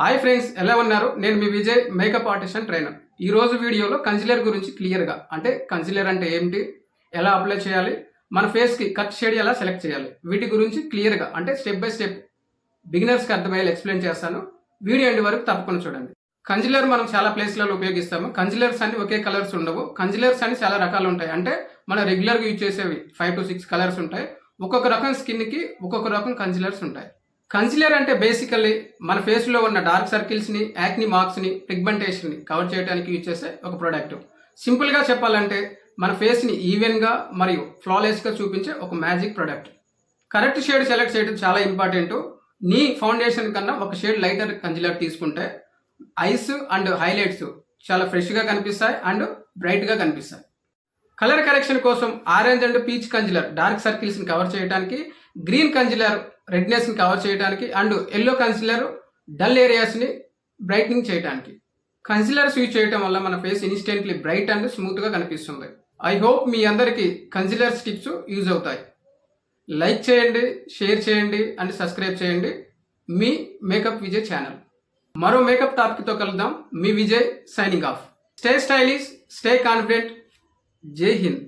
Hi friends, ఎలా ఉన్నారు? నేను మీ Vijay, makeup artist and trainer. ఈ రోజు వీడియోలో కన్సిలర్ గురించి క్లియర్గా, అంటే కన్సిలర్ అంటే ఏంటి, ఎలా అప్లై చేయాలి, మన ఫేస్కి కట్ షేడ్ ఎలా సెలెక్ట్ చేయాలి, వీటి గురించి క్లియర్గా అంటే స్టెప్ బై స్టెప్ బిగినర్స్కి అర్థమయ్యేలా ఎక్స్ప్లెయిన్ చేస్తాను. వీడియో ఎండ్ వరకు తప్పకుండా చూడండి. కన్సిలర్ మనం చాలా ప్లేస్లలో ఉపయోగిస్తాము. కన్సిలర్స్ అన్ని ఒకే కలర్స్ ఉండవు. కన్సిలర్స్ అన్ని చాలా రకాలు ఉంటాయి. అంటే మనం రెగ్యులర్గా యూజ్ చేసేవి 5 to 6 కలర్స్ ఉంటాయి. ఒక్కొక్క రకం స్కిన్కి ఒక్కొక్క రకం కన్సిలర్స్ ఉంటాయి. కన్సిలర్ అంటే బేసికల్లీ మన ఫేస్లో ఉన్న డార్క్ సర్కిల్స్ని, యాక్ని మార్క్స్ని, పిగ్మెంటేషన్ని కవర్ చేయడానికి యూజ్ చేసే ఒక ప్రోడక్ట్. సింపుల్గా చెప్పాలంటే మన ఫేస్ని ఈవెన్గా మరియు ఫ్లాలెస్గా చూపించే ఒక magic product. Correct shade select చేయడం చాలా ఇంపార్టెంట్. నీ ఫౌండేషన్ కన్నా ఒక షేడ్ లైటర్ కన్సిలర్ తీసుకుంటే ఐస్ అండ్ హైలైట్స్ చాలా ఫ్రెష్గా కనిపిస్తాయి అండ్ బ్రైట్గా కనిపిస్తాయి. కలర్ కరెక్షన్ కోసం orange and peach concealer dark సర్కిల్స్ని కవర్ చేయడానికి, గ్రీన్ కన్సిలర్ రెడ్నెస్ని కవర్ చేయడానికి అండ్ ఎల్లో కన్సిలర్ డల్ ఏరియాస్ని బ్రైట్నింగ్ చేయడానికి. కన్సిలర్స్ యూజ్ చేయడం వల్ల మన ఫేస్ ఇన్స్టెంట్లీ బ్రైట్ అండ్ స్మూత్గా కనిపిస్తుంది. ఐ హోప్ మీ అందరికీ కన్సిలర్స్ టిప్స్ యూజ్ అవుతాయి. లైక్ చేయండి, షేర్ చేయండి అండ్ సబ్స్క్రైబ్ చేయండి మీ మేకప్ విజయ్ ఛానల్. మరో మేకప్ టాపిక్తో కలుద్దాం. మీ Vijay signing off. Stay stylish, stay confident. Jai Hind.